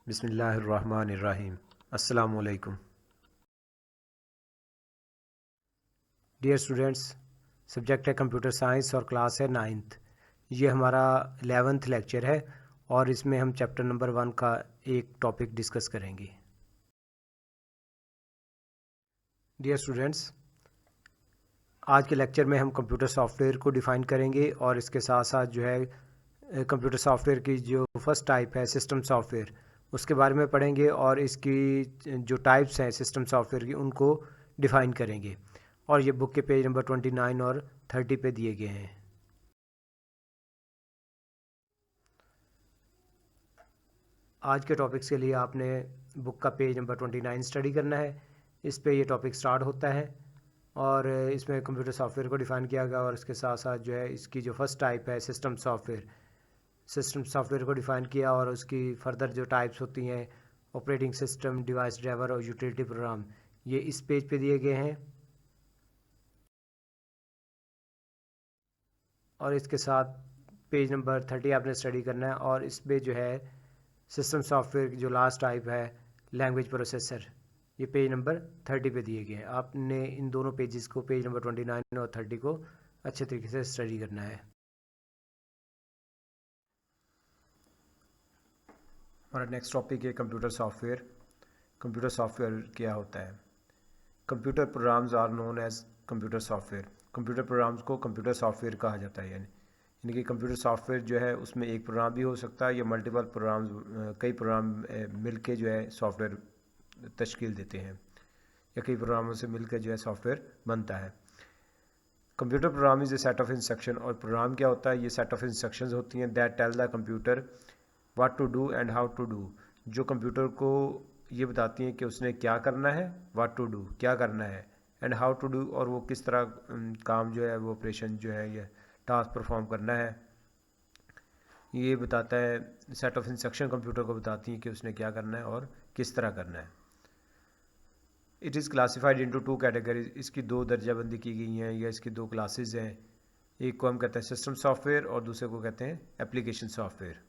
बिस्मिल्लाहिर्रहमानिर्रहीम। अस्सलामु अलैकुम। डियर स्टूडेंट्स, सब्जेक्ट है कंप्यूटर साइंस और क्लास है 9th। ये हमारा 11th लेक्चर है और इसमें हम चैप्टर नंबर 1 का एक टॉपिक डिस्कस करेंगे। डियर स्टूडेंट्स, आज के लेक्चर में हम कंप्यूटर सॉफ्टवेयर को डिफ़ाइन करेंगे और इसके साथ साथ जो है कंप्यूटर सॉफ्टवेयर की जो फर्स्ट टाइप है सिस्टम सॉफ्टवेयर, उसके बारे में पढ़ेंगे और इसकी जो टाइप्स हैं सिस्टम सॉफ्टवेयर की उनको डिफ़ाइन करेंगे। और ये बुक के पेज नंबर 29 और 30 पे दिए गए हैं। आज के टॉपिक्स के लिए आपने बुक का पेज नंबर 29 स्टडी करना है। इस पे ये टॉपिक स्टार्ट होता है और इसमें कंप्यूटर सॉफ्टवेयर को डिफ़ाइन किया गया और इसके साथ साथ जो है इसकी जो फर्स्ट टाइप है सिस्टम सॉफ्टवेयर को डिफ़ाइन किया और उसकी फर्दर जो टाइप्स होती हैं ऑपरेटिंग सिस्टम, डिवाइस ड्राइवर और यूटिलिटी प्रोग्राम, ये इस पेज पे दिए गए हैं। और इसके साथ पेज नंबर 30 आपने स्टडी करना है और इस पे जो है सिस्टम सॉफ्टवेयर की जो लास्ट टाइप है लैंग्वेज प्रोसेसर, ये पेज नंबर 30 पे दिए गए हैं। आपने इन दोनों पेजेस को, पेज नंबर 29 और 30 को अच्छे तरीके से स्टडी करना है। हमारा नेक्स्ट टॉपिक है कंप्यूटर सॉफ्टवेयर। कंप्यूटर सॉफ्टवेयर क्या होता है? Computer programs are known as computer software. Computer programs को कंप्यूटर सॉफ्टवेयर कहा जाता है। यानी कि कंप्यूटर सॉफ्टवेयर जो है उसमें एक प्रोग्राम भी हो सकता है या मल्टीपल प्रोग्राम्स, कई प्रोग्राम मिलके जो है सॉफ्टवेयर तश्कील देते हैं या कई प्रोग्रामों से मिलकर जो है सॉफ्टवेयर बनता है। Computer program is a set of instruction. और प्रोग्राम क्या होता है? ये सेट ऑफ इंस्ट्रक्शंस होती हैं that tell the computer what to do and how to do, जो कंप्यूटर को ये बताती हैं कि उसने क्या करना है, व्हाट टू डू क्या करना है, एंड हाउ टू डू और वो किस तरह काम जो है वो ऑपरेशन जो है ये टास्क परफॉर्म करना है, ये बताता है। सेट ऑफ इंस्ट्रक्शन कंप्यूटर को बताती हैं कि उसने क्या करना है और किस तरह करना है। It is classified into 2 categories. इसकी 2 दर्जाबंदी की गई हैं या इसकी 2 क्लासेज हैं। एक को हम कहते हैं सिस्टम सॉफ्टवेयर और दूसरे को कहते हैं एप्लीकेशन सॉफ्टवेयर।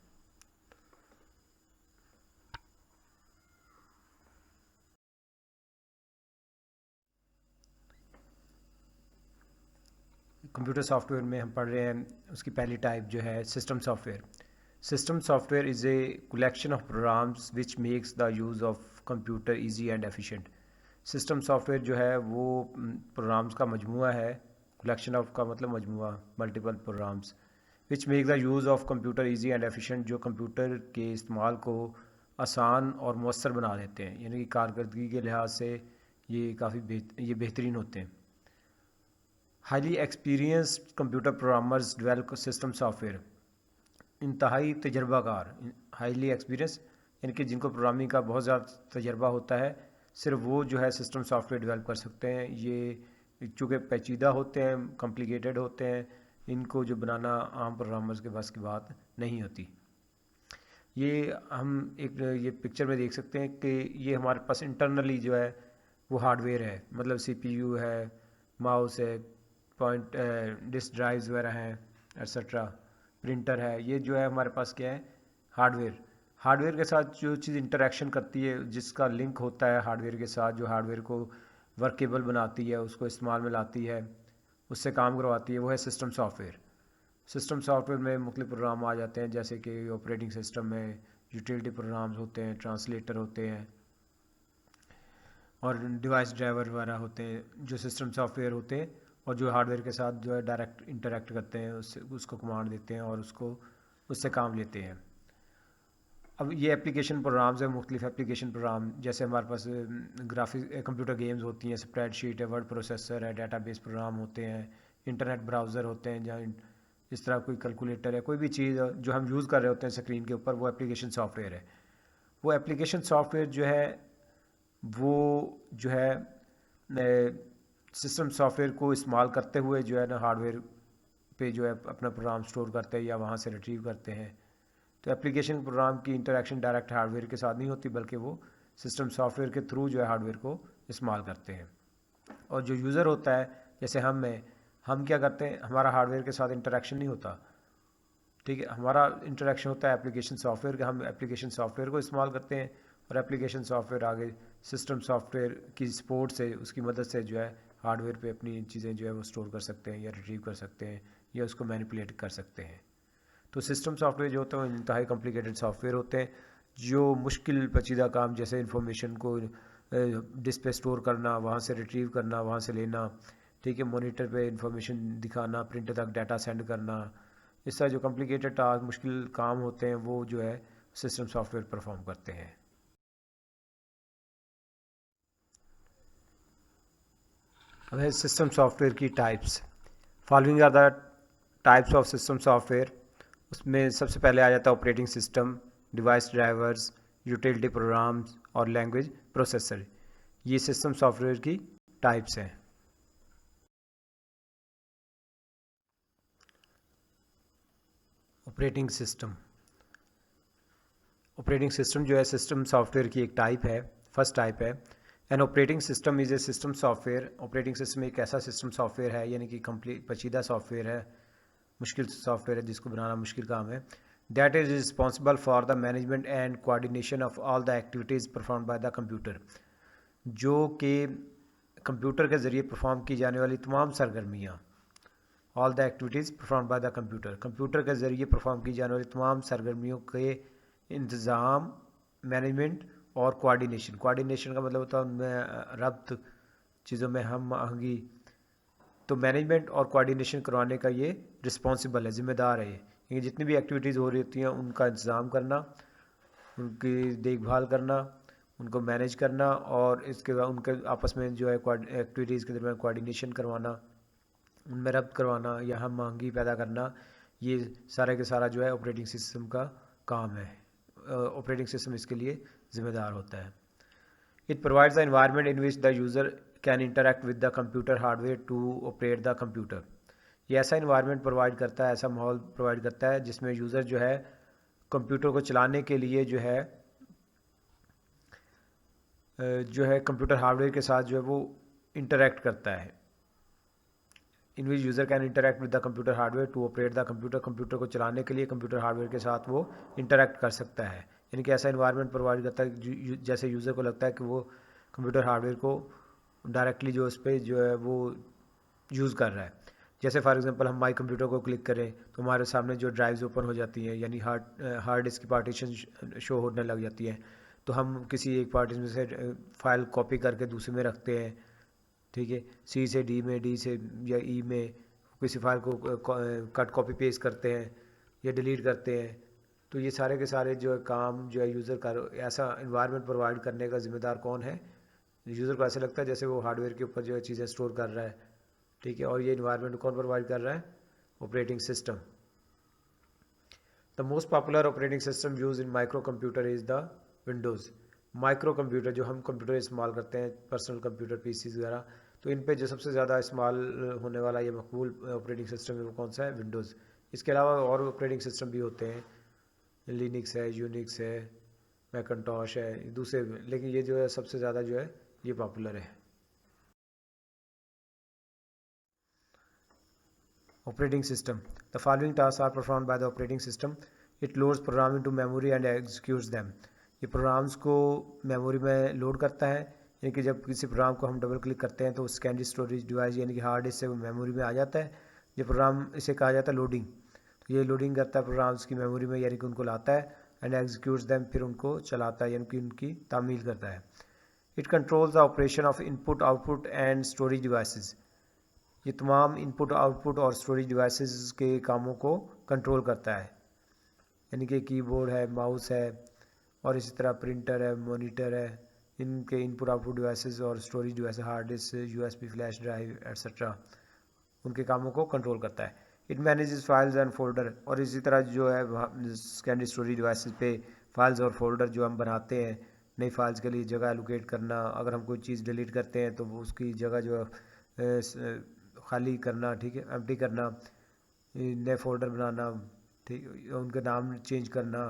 कंप्यूटर सॉफ्टवेयर में हम पढ़ रहे हैं उसकी पहली टाइप जो है system software. System software is a collection of programs which makes the use of computer easy and efficient. System software जो है वो प्रोग्राम्स का मजमूआ है। कलेक्शन ऑफ का मतलब मजमूआ, multiple programs, which make the use of computer easy and efficient, जो computer के इस्तेमाल को आसान और मौसर बना देते हैं। यानी कि कारकर्दगी के लिहाज से ये काफ़ी ये बेहतरीन होते हैं। Highly experienced computer programmers develop system software. इंतहाई तजर्बाकार, हाईली एक्सपीरियंस यानी कि जिनको प्रोग्रामिंग का बहुत ज़्यादा तजर्बा होता है, सिर्फ वो जो है सिस्टम सॉफ्टवेयर डेवलप कर सकते हैं। ये चूँकि पेचीदा होते हैं, कॉम्प्लिकेटेड होते हैं, इनको जो बनाना आम प्रोग्रामर्स के बस की बात नहीं होती। ये हम एक ये पिक्चर में देख सकते हैं कि ये हमारे पास इंटरनली जो है वो हार्डवेयर है, मतलब CPU है, माउस है, पॉइंट डिस्क ड्राइव्स वगैरह हैं, एक्सेट्रा, प्रिंटर है। ये जो है हमारे पास क्या है? हार्डवेयर। हार्डवेयर के साथ जो चीज़ इंटरेक्शन करती है, जिसका लिंक होता है हार्डवेयर के साथ, जो हार्डवेयर को वर्केबल बनाती है, उसको इस्तेमाल में लाती है, उससे काम करवाती है, वो है सिस्टम सॉफ्टवेयर। सिस्टम सॉफ्टवेयर में मुख्तलिफ प्रोग्राम आ जाते हैं, जैसे कि ऑपरेटिंग सिस्टम में यूटिलिटी प्रोग्राम्स होते हैं, ट्रांसलेटर होते हैं और डिवाइस ड्राइवर वगैरह होते हैं जो सिस्टम सॉफ्टवेयर होते हैं और जो हार्डवेयर के साथ जो है डायरेक्ट इंटरेक्ट करते हैं, उससे उसको कमांड देते हैं और उससे काम लेते हैं। अब ये एप्लीकेशन प्रोग्राम्स हैं, मुख्तलिफ एप्लीकेशन प्रोग्राम, जैसे हमारे पास ग्राफिक कंप्यूटर गेम्स होती हैं, स्प्रेडशीट है, वर्ड प्रोसेसर है, डेटाबेस प्रोग्राम होते हैं, इंटरनेट ब्राउज़र होते हैं, जहाँ इस तरह कोई कैलकुलेटर है, कोई भी चीज़ जो हम यूज़ कर रहे होते हैं स्क्रीन के ऊपर, वो एप्लीकेशन सॉफ्टवेयर है। वो एप्लीकेशन सॉफ्टवेयर जो है वो जो है सिस्टम सॉफ्टवेयर को इस्तेमाल करते हुए जो है ना हार्डवेयर पे जो है अपना प्रोग्राम स्टोर करते हैं या वहाँ से रिट्रीव करते हैं। तो एप्लीकेशन प्रोग्राम की इंटरेक्शन डायरेक्ट हार्डवेयर के साथ नहीं होती, बल्कि वो सिस्टम सॉफ्टवेयर के थ्रू जो है हार्डवेयर को इस्तेमाल करते हैं। और जो यूज़र होता है, जैसे हम क्या करते हैं, हमारा हार्डवेयर के साथ इंटरेक्शन नहीं होता। ठीक है। हमारा इंटरेक्शन होता है एप्लीकेशन सॉफ्टवेयर का, हम एप्लीकेशन सॉफ्टवेयर को इस्तेमाल करते हैं और एप्लीकेशन सॉफ्टवेयर आगे सिस्टम सॉफ्टवेयर की सपोर्ट से, उसकी मदद से जो है हार्डवेयर पे अपनी चीज़ें जो है वो स्टोर कर सकते हैं या रिट्रीव कर सकते हैं या उसको मैनिपुलेट कर सकते हैं। तो सिस्टम सॉफ्टवेयर जो होते हैं इंतहाई कॉम्प्लिकेटेड सॉफ्टवेयर होते हैं जो मुश्किल पेचीदा काम जैसे इंफॉर्मेशन को डिस्क पे स्टोर करना, वहाँ से रिट्रीव करना, वहाँ से लेना, ठीक है, मॉनिटर पे इंफॉर्मेशन दिखाना, प्रिंटर तक डाटा सेंड करना, इस तरह जो कॉम्प्लिकेटेड टास्क मुश्किल काम होते हैं वो जो है सिस्टम सॉफ्टवेयर परफॉर्म करते हैं। अब है सिस्टम सॉफ्टवेयर की types. Following are the types of system software. उसमें सबसे पहले आ जाता है operating system, device drivers, utility programs और लैंग्वेज प्रोसेसर। ये सिस्टम सॉफ्टवेयर की टाइप्स हैं। Operating system. ऑपरेटिंग सिस्टम जो है सिस्टम सॉफ्टवेयर की एक टाइप है, फर्स्ट टाइप है। An operating system is a system software. Operating system एक ऐसा सिस्टम सॉफ्टवेयर है, यानी कि कंप्लीट पेचीदा सॉफ्टवेयर है, मुश्किल सॉफ्टवेयर है जिसको बनाना मुश्किल काम है। That is responsible for the management and coordination of all the activities perform by the computer. जो कि कंप्यूटर के ज़रिए परफॉर्म की जाने वाली तमाम सरगर्मियाँ, all the activities perform by the computer, computer के ज़रिए परफॉर्म की जाने वाली तमाम सरगर्मियों के इंतज़ाम, मैनेजमेंट और कोऑर्डिनेशन। कोऑर्डिनेशन का मतलब होता है उनमें रब्त, चीज़ों में हम आहंगी। तो मैनेजमेंट और कोऑर्डिनेशन करवाने का ये रिस्पॉन्सिबल है, ज़िम्मेदार है। ये जितनी भी एक्टिविटीज़ हो रही होती हैं उनका इंतज़ाम करना, उनकी देखभाल करना, उनको मैनेज करना और इसके बाद उनके आपस में जो है एक्टिविटीज़ के दरमियान कोऑर्डिनेशन करवाना, उनमें रब्त करवाना या हम आहंगी पैदा करना, ये सारे के सारा जो है ऑपरेटिंग सिस्टम का काम है। ऑपरेटिंग सिस्टम इसके लिए ज़िम्मेदार होता है। It provides the environment in which the user can interact with the computer hardware to operate the computer. ये ऐसा इन्वायरमेंट प्रोवाइड करता है, ऐसा माहौल प्रोवाइड करता है जिसमें यूज़र जो है कंप्यूटर को चलाने के लिए जो है कंप्यूटर हार्डवेयर के साथ जो है वो इंटरेक्ट करता है। In which user can interact with the computer hardware to operate the computer. Computer को चलाने के लिए कंप्यूटर हार्डवेयर के साथ वो इंटरेक्ट कर सकता है, यानी कि ऐसा इन्वायरमेंट प्रोवाइड करता है जैसे यूज़र को लगता है कि वो कंप्यूटर हार्डवेयर को डायरेक्टली जो उस पर जो है वो यूज़ कर रहा है। जैसे फॉर एग्जांपल हम माई कंप्यूटर को क्लिक करें तो हमारे सामने जो ड्राइव्स ओपन हो जाती हैं, यानी हार्ड डिस्क की पार्टीशन शो होने लग जाती है। तो हम किसी एक पार्टीशन में से फाइल कॉपी करके दूसरे में रखते हैं, ठीक है, सी से डी में, डी से या ई में किसी फाइल को कट कॉपी पेस्ट करते हैं या डिलीट करते हैं। तो ये सारे के सारे जो है काम जो है यूज़र का, ऐसा इन्वायरमेंट प्रोवाइड करने का ज़िम्मेदार कौन है? यूज़र को ऐसे लगता है जैसे वो हार्डवेयर के ऊपर जो है चीज़ें स्टोर कर रहा है, ठीक है, और ये इन्वायरमेंट कौन प्रोवाइड कर रहा है? Operating system. The most popular operating system use in micro computer is the Windows. Micro computer जो हम कंप्यूटर इस्तेमाल करते हैं, पर्सनल कंप्यूटर, पीसीज वगैरह, तो इन पे जो सबसे ज़्यादा इस्तेमाल होने वाला ये मकबूल ऑपरेटिंग सिस्टम है वो कौन सा है? विंडोज़। इसके अलावा और ऑपरेटिंग सिस्टम भी होते हैं, लिनक्स है, यूनिक्स है, मैकन्टॉश है, दूसरे, लेकिन ये जो है सबसे ज़्यादा जो है ये पॉपुलर है। Operating system. The following task are perform by the operating system. It loads program into memory and executes them. ये प्रोग्राम्स को मेमोरी में लोड करता है, यानी कि जब किसी प्रोग्राम को हम डबल क्लिक करते हैं तो सेकेंडरी स्टोरेज डिवाइस यानी कि हार्ड डिस्क से वो मेमोरी में आ जाता है। ये प्रोग्राम, इसे कहा जाता है लोडिंग। तो ये लोडिंग करता है प्रोग्राम्स की मेमोरी में, यानी कि उनको लाता है, एंड एग्जीक्यूट्स देम, फिर उनको चलाता है, यानी कि उनकी तामील करता है। It controls the operation of input, output and storage devices. ये तमाम इनपुट, आउटपुट और स्टोरेज डिवाइसेस के कामों को कंट्रोल करता है, यानी कि कीबोर्ड है, माउस है और इसी तरह प्रिंटर है, मॉनिटर है, इनके इनपुट आउटपुट डिवाइसेस और storage device, hard disk, USB flash drive etcetera, उनके कामों को कंट्रोल करता है। It manages files and folder, और इसी तरह जो है सेकेंडरी स्टोरेज डिवाइसेस पे फाइल्स और फोल्डर जो हम बनाते हैं, नई फाइल्स के लिए जगह एलोकेट करना, अगर हम कोई चीज़ डिलीट करते हैं तो वो उसकी जगह जो है खाली करना, ठीक है, एम्प्टी करना, नए फोल्डर बनाना, ठीक, उनके नाम चेंज करना,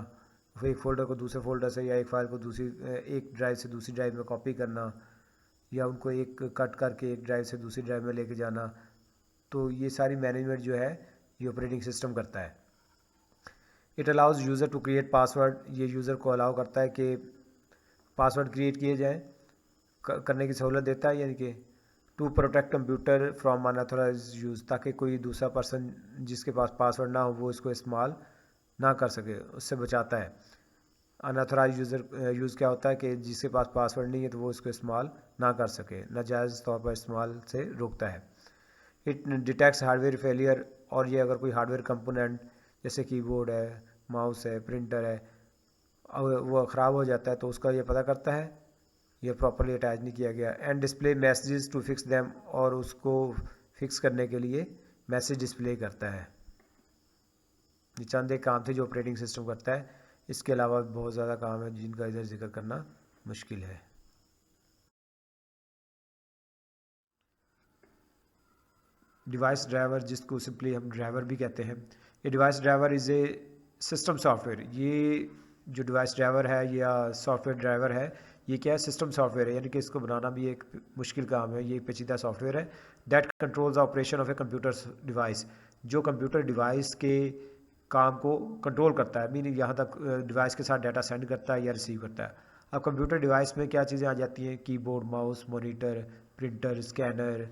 फिर एक फ़ोल्डर को दूसरे फ़ोल्डर से या एक फ़ाइल को दूसरी एक ड्राइव से दूसरी ड्राइव में कॉपी करना, या उनको एक कट करके एक ड्राइव से दूसरी ड्राइव में लेके जाना। तो ये सारी मैनेजमेंट जो है ये ऑपरेटिंग सिस्टम करता है। It allows user to create password, ये यूज़र को अलाउ करता है कि पासवर्ड क्रिएट किए जाएँ, करने की सहूलत देता है, यानी कि to protect computer from unauthorise use, ताकि कोई दूसरा पर्सन जिसके पास पासवर्ड ना हो वो इसको इस्तेमाल ना कर सके, उससे बचाता है। अनऑथराइज यूज़र यूज़ क्या होता है कि जिसके पास पासवर्ड नहीं है तो वो इसको इस्तेमाल ना कर सके, नाजायज़ तौर पर इस्तेमाल से रोकता है। इट डिटेक्ट्स हार्डवेयर फेलियर, और ये अगर कोई हार्डवेयर कंपोनेंट जैसे कीबोर्ड है, माउस है, प्रिंटर है, वो ख़राब हो जाता है तो उसका ये पता करता है ये प्रॉपरली अटैच नहीं किया गया। And display messages to fix them, और उसको फिक्स करने के लिए मैसेज डिस्प्ले करता है। ये चंद एक काम थे जो ऑपरेटिंग सिस्टम करता है, इसके अलावा बहुत ज़्यादा काम है जिनका इधर जिक्र करना मुश्किल है। डिवाइस ड्राइवर, जिसको सिंपली हम ड्राइवर भी कहते हैं, ये device driver is a system software. ये जो डिवाइस ड्राइवर है या सॉफ्टवेयर ड्राइवर है, ये क्या है, सिस्टम सॉफ्टवेयर है, यानी कि इसको बनाना भी एक मुश्किल काम है, ये पेचीदा सॉफ्टवेयर है। That controls the operation of a computer device, जो कंप्यूटर डिवाइस के काम को कंट्रोल करता है, मीनिंग यहाँ तक डिवाइस के साथ डाटा सेंड करता है या रिसीव करता है। अब कंप्यूटर डिवाइस में क्या चीज़ें आ जाती हैं, keyboard, mouse, monitor, printer, scanner,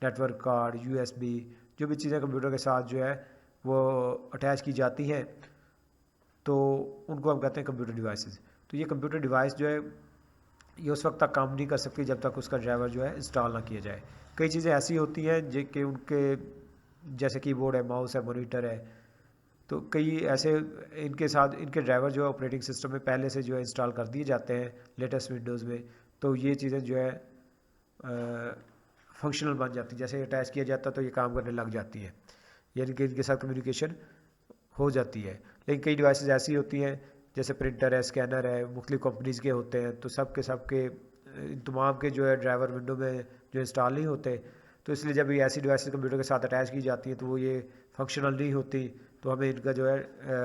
network card, USB, जो भी चीज़ें कंप्यूटर के साथ जो है वो अटैच की जाती हैं तो उनको हम कहते हैं कंप्यूटर डिवाइसेस। तो ये कंप्यूटर डिवाइस जो है ये उस वक्त तक काम नहीं कर सकती जब तक उसका ड्राइवर जो है इंस्टॉल ना किया जाए। कई चीज़ें ऐसी होती हैं जो कि उनके जैसे कीबोर्ड है, माउस है, मॉनिटर है, तो कई ऐसे इनके साथ इनके ड्राइवर जो है ऑपरेटिंग सिस्टम में पहले से जो है इंस्टॉल कर दिए जाते हैं लेटेस्ट विंडोज़ में, तो ये चीज़ें जो है फंक्शनल बन जाती है, जैसे अटैच किया जाता है तो ये काम करने लग जाती है, यानी कि इनके साथ कम्युनिकेशन हो जाती है। लेकिन कई डिवाइसेस ऐसी होती हैं जैसे प्रिंटर है, स्कैनर है, मुख्तलिफ कंपनीज़ के होते हैं, तो सब के तमाम के जो है ड्राइवर विंडो में जो इंस्टॉल नहीं होते, तो इसलिए जब ये ऐसी डिवाइसेस कंप्यूटर के साथ अटैच की जाती हैं तो वो ये फंक्शनल नहीं होती, तो हमें इनका जो है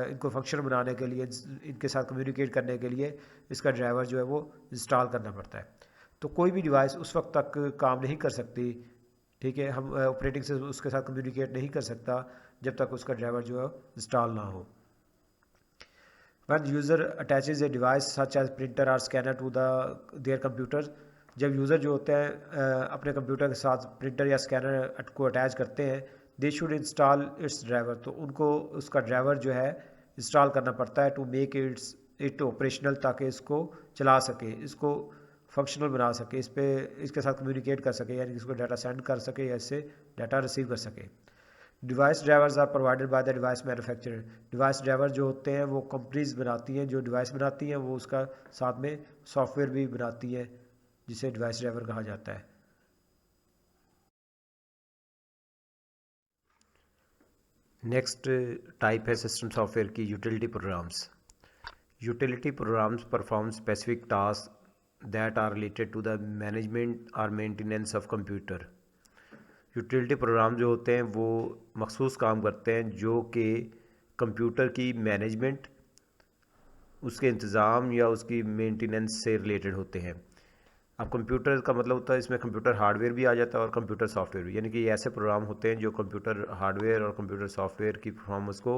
इनको फंक्शनल बनाने के लिए, इनके साथ कम्युनिकेट करने के लिए इसका ड्राइवर जो है वो इंस्टॉल करना पड़ता है। तो कोई भी डिवाइस उस वक्त तक काम नहीं कर सकती, ठीक है, हम ऑपरेटिंग से उसके साथ कम्युनिकेट नहीं कर सकता जब तक उसका ड्राइवर जो है इंस्टॉल ना हो। When user attaches a device such as printer or scanner to their computer, जब यूज़र जो होते हैं अपने कंप्यूटर के साथ प्रिंटर या स्कैनर को अटैच करते हैं, they should install it's driver, तो उनको उसका ड्राइवर जो है इंस्टॉल करना पड़ता है टू मेक इट ऑपरेशनल, ताकि इसको चला सके, इसको फंक्शनल बना सके, इस पे इसके साथ कम्युनिकेट कर सके, यानी इसको डाटा सेंड कर सके या इससे डाटा रिसीव कर सके। Device drivers are provided by the device manufacturer, device driver जो होते हैं वो कंपनीज बनाती हैं, जो डिवाइस बनाती हैं वो उसका साथ में सॉफ्टवेयर भी बनाती है जिसे डिवाइस ड्राइवर कहा जाता है। नेक्स्ट टाइप है सिस्टम सॉफ्टवेयर की, utility programs. Utility programs perform specific task that are related to the management और maintenance of computer. Utility program जो होते हैं वो मखसूस काम करते हैं जो कि कंप्यूटर की मैनेजमेंट, उसके इंतज़ाम या उसकी मेंटेनेंस से रिलेटेड होते हैं। अब कंप्यूटर का मतलब होता है इसमें कंप्यूटर हार्डवेयर भी आ जाता है और कंप्यूटर सॉफ्टवेयर भी, यानी कि ये ऐसे प्रोग्राम होते हैं जो कंप्यूटर हार्डवेयर और कंप्यूटर सॉफ्टवेयर की परफॉर्मेंस को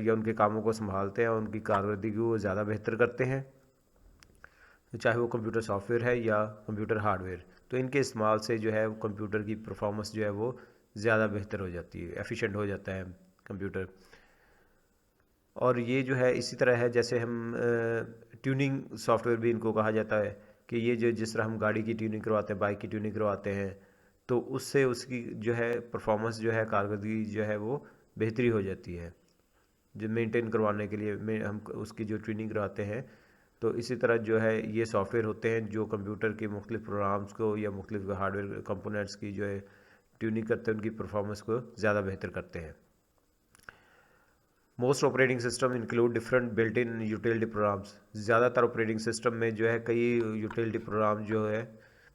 या उनके कामों को संभालते हैं और उनकी कारकर्दगी को ज़्यादा बेहतर करते हैं, चाहे वो कंप्यूटर सॉफ्टवेयर है या कंप्यूटर हार्डवेयर। तो इनके इस्तेमाल से जो है कंप्यूटर की परफॉर्मेंस जो है वो ज़्यादा बेहतर हो जाती है, एफिशिएंट हो जाता है कंप्यूटर। और ये जो है इसी तरह है जैसे हम ट्यूनिंग सॉफ्टवेयर भी इनको कहा जाता है, कि ये जो जिस तरह हम गाड़ी की ट्यूनिंग करवाते हैं, बाइक की ट्यूनिंग करवाते हैं, तो उससे उसकी जो है परफॉर्मेंस जो है, कारकर्दगी जो है वो बेहतरी हो जाती है, जो मेंटेन करवाने के लिए हम उसकी जो ट्यूनिंग करवाते हैं। तो इसी तरह जो है ये सॉफ्टवेयर होते हैं जो कंप्यूटर के मुख्तलिफ प्रोग्राम्स को या मुख्तलिफ हार्डवेयर कंपोनेंट्स की जो है ट्यूनिंग करते हैं, उनकी परफॉर्मेंस को ज़्यादा बेहतर करते हैं। Most operating system include different built in utility programmes, ज़्यादातर ऑपरेटिंग सिस्टम में जो है कई यूटिलिटी प्रोग्राम जो है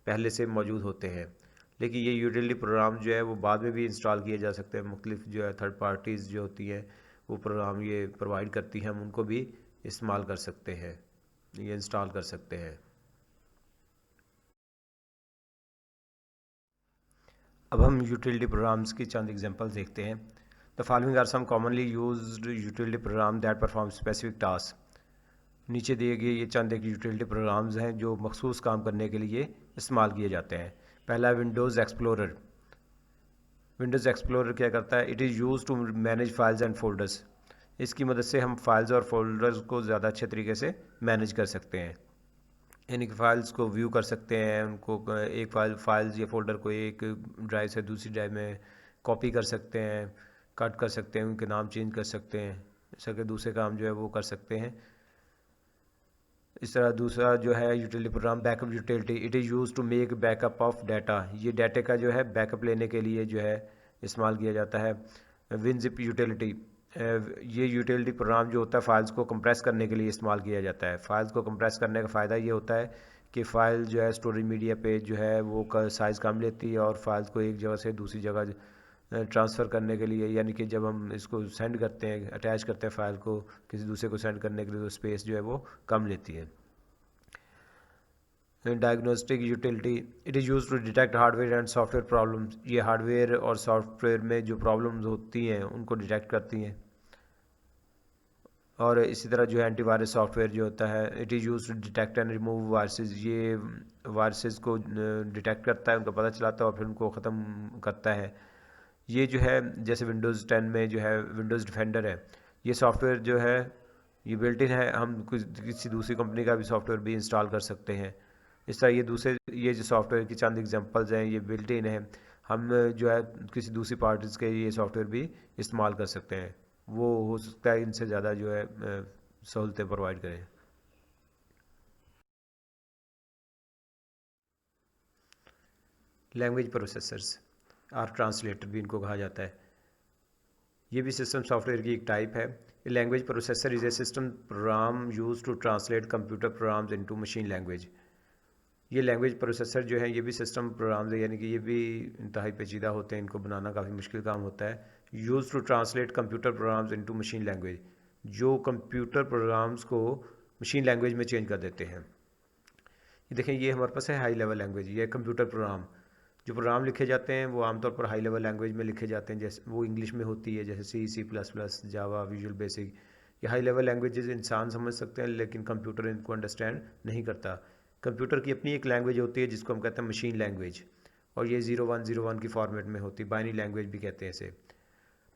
पहले से मौजूद होते हैं, लेकिन ये यूटिलिटी प्रोग्राम जो है वो बाद में भी इंस्टॉल किए जा सकते हैं। मुख्तलिफ जो है थर्ड पार्टीज़ जो होती हैं वो प्रोग्राम ये प्रोवाइड करती हैं, हम उनको भी इस्तेमाल कर सकते हैं, ये इंस्टॉल कर सकते हैं। अब हम यूटिलिटी प्रोग्राम्स की चंद एग्जांपल देखते हैं। The following are some commonly used utility program that perform specific task. नीचे दिए गए ये चंद एक यूटिलिटी प्रोग्राम्स हैं जो मखसूस काम करने के लिए इस्तेमाल किए जाते हैं। पहला विंडोज़ एक्सप्लोरर। विंडोज़ एक्सप्लोरर क्या करता है? It is use to manage files and folders. इसकी मदद से हम फाइल्स और फोल्डर्स को ज़्यादा अच्छे तरीके से मैनेज कर सकते हैं, यानी कि फ़ाइल्स को व्यू कर सकते हैं, उनको एक फाइल्स या फोल्डर को एक ड्राइव से दूसरी ड्राइव में कॉपी कर सकते हैं, कट कर सकते हैं, उनके नाम चेंज कर सकते हैं, जैसा कि दूसरे काम जो है वो कर सकते हैं। इस तरह दूसरा जो है utility program backup utility. It is use to make backup of data. ये डाटा का जो है बैकअप लेने के लिए जो है इस्तेमाल किया जाता है। WinZip utility. ये यूटिलिटी प्रोग्राम जो होता है फाइल्स को कंप्रेस करने के लिए इस्तेमाल किया जाता है। फाइल्स को कंप्रेस करने का फ़ायदा ये होता है कि फ़ाइल जो है स्टोरेज मीडिया पे जो है वो साइज़ कम लेती है और फाइल्स को एक जगह से दूसरी जगह ट्रांसफ़र करने के लिए, यानी कि जब हम इसको सेंड करते हैं, अटैच करते हैं फ़ाइल को किसी दूसरे को सेंड करने के लिए, तो स्पेस जो है वो कम लेती है। Diagnostic utility. It is use to detect hardware and software problems. ये हार्डवेयर और सॉफ्टवेयर में जो प्रॉब्लम्स होती हैं उनको डिटेक्ट करती हैं। और इसी तरह जो है एंटीवायरस सॉफ्टवेयर जो होता है, it is use to detect and remove viruses. ये वायरसेस को डिटेक्ट करता है, उनका पता चलाता है और फिर उनको ख़त्म करता है। ये जो है जैसे विंडोज़ 10 में जो है विंडोज़ डिफेंडर है, ये सॉफ्टवेयर जो है ये बिल्ट इन है, हम किसी दूसरी कंपनी का भी सॉफ्टवेयर भी इंस्टॉल कर सकते हैं। इस तरह ये जो सॉफ्टवेयर की चंद एग्जांपल्स हैं, ये बिल्ट इन है, हम जो है किसी दूसरी पार्टीज़ के ये सॉफ्टवेयर भी इस्तेमाल कर सकते हैं। वो हो सकता है इनसे ज़्यादा जो है सहूलतें प्रोवाइड करें। लैंग्वेज प्रोसेसर्स और ट्रांसलेटर भी इनको कहा जाता है। ये भी सिस्टम सॉफ्टवेयर की एक टाइप है। Language processor is a system program use to translate computer programs into machine language. ये लैंग्वेज प्रोसेसर जो है ये भी सिस्टम प्रोग्राम्स है, यानी कि ये भी इंतहाई पेचीदा होते हैं, इनको बनाना काफ़ी मुश्किल काम होता है। Use to translate computer programs into machine language, जो कंप्यूटर प्रोग्राम्स को मशीन लैंग्वेज में चेंज कर देते हैं। ये देखें, ये हमारे पास है हाई लेवल लैंग्वेज, ये कंप्यूटर प्रोग्राम। जो प्रोग्राम लिखे जाते हैं वो आमतौर पर हाई लेवल लैंग्वेज में लिखे जाते हैं, जैसे वो इंग्लिश में होती है, जैसे C++, जावा, विजुअल बेसिक। ये हाई लेवल लैंग्वेजेस इंसान समझ सकते हैं लेकिन कंप्यूटर इनको अंडरस्टैंड नहीं करता। कंप्यूटर की अपनी एक लैंग्वेज होती है जिसको हम कहते हैं मशीन लैंग्वेज, और ये 0101 की फॉर्मेट में होती है, बाइनरी लैंग्वेज भी कहते हैं इसे।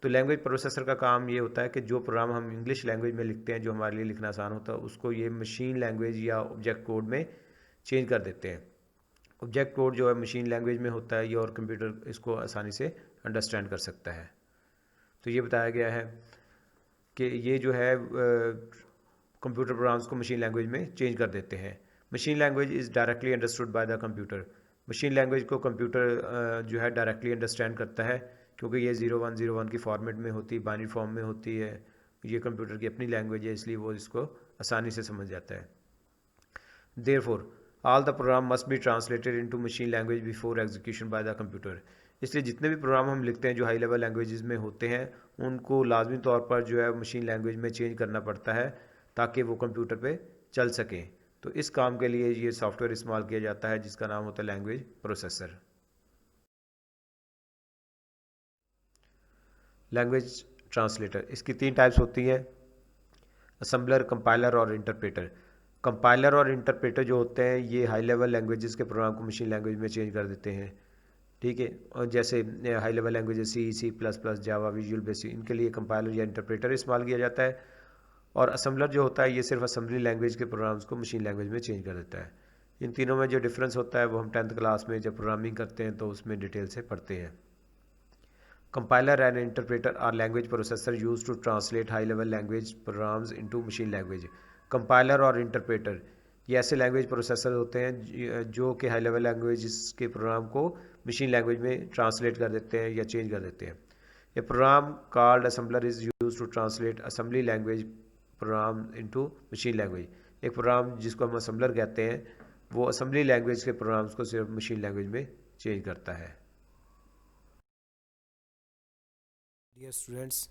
तो लैंग्वेज प्रोसेसर का काम ये होता है कि जो प्रोग्राम हम इंग्लिश लैंग्वेज में लिखते हैं, जो हमारे लिए लिखना आसान होता है, उसको ये मशीन लैंग्वेज या ऑब्जेक्ट कोड में चेंज कर देते हैं। ऑब्जेक्ट कोड जो है मशीन लैंग्वेज में होता है ये, और कंप्यूटर इसको आसानी से अंडरस्टैंड कर सकता है। तो ये बताया गया है कि ये जो है कंप्यूटर प्रोग्राम्स को मशीन लैंग्वेज में चेंज कर देते हैं। Machine language is directly understood by the computer. Machine language को कंप्यूटर जो है डायरेक्टली अंडरस्टैंड करता है, क्योंकि ये 0101 की फॉर्मेट में होती है, बाइनरी फॉर्म में होती है। ये कंप्यूटर की अपनी लैंग्वेज है, इसलिए वो इसको आसानी से समझ जाता है। Therefore, all the program must be translated into machine language before execution by the computer। इसलिए जितने भी प्रोग्राम हम लिखते हैं जो हाई लेवल लैंग्वेजेस में होते हैं, उनको लाजमी तौर पर जो है मशीन लैंग्वेज में चेंज करना पड़ता है ताकि वो कंप्यूटर पे चल सकें। तो इस काम के लिए ये सॉफ्टवेयर इस्तेमाल किया जाता है जिसका नाम होता है लैंग्वेज प्रोसेसर। लैंग्वेज ट्रांसलेटर, इसकी तीन टाइप्स होती हैं, असम्बलर, कंपाइलर और इंटरप्रेटर। कंपाइलर और इंटरप्रेटर जो होते हैं ये हाई लेवल लैंग्वेजेस के प्रोग्राम को मशीन लैंग्वेज में चेंज कर देते हैं, ठीक है। और जैसे हाई लेवल लैंग्वेजेस C++, जावा, विजुअल बेसिक, इनके लिए कंपाइलर या इंटरप्रेटर इस्तेमाल किया जाता है। और असम्बलर जो होता है ये सिर्फ असम्बली लैंग्वेज के प्रोग्राम्स को मशीन लैंग्वेज में चेंज कर देता है। इन तीनों में जो डिफरेंस होता है वो हम 10th क्लास में जब प्रोग्रामिंग करते हैं तो उसमें डिटेल से पढ़ते हैं। Compiler and interpreter are language processor used to translate high level language programs into machine language। Compiler और इंटरप्रेटर ये ऐसे लैंग्वेज प्रोसेसर होते हैं जो कि हाई लेवल लैंग्वेज के प्रोग्राम को मशीन लैंग्वेज में ट्रांसलेट कर देते हैं या चेंज कर देते हैं। ये program called assembler is use to translate assembly language program into machine language. एक प्रोग्राम जिसको हम असम्बलर कहते हैं वो असम्बली लैंग्वेज के प्रोग्राम्स को सिर्फ मशीन लैंग्वेज में चेंज करता है। डियर स्टूडेंट्स,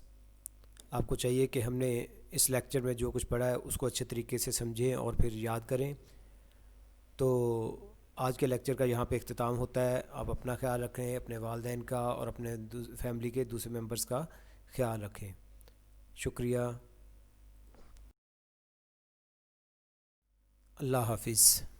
आपको चाहिए कि हमने इस लेक्चर में जो कुछ पढ़ा है उसको अच्छे तरीके से समझें और फिर याद करें। तो आज के लेक्चर का यहाँ पे इख्तिताम होता है। आप अपना ख्याल रखें, अपने वालिदैन का और अपने फैमिली के दूसरे मेंबर्स का ख्याल रखें। शुक्रिया। अल्लाह हाफिज़।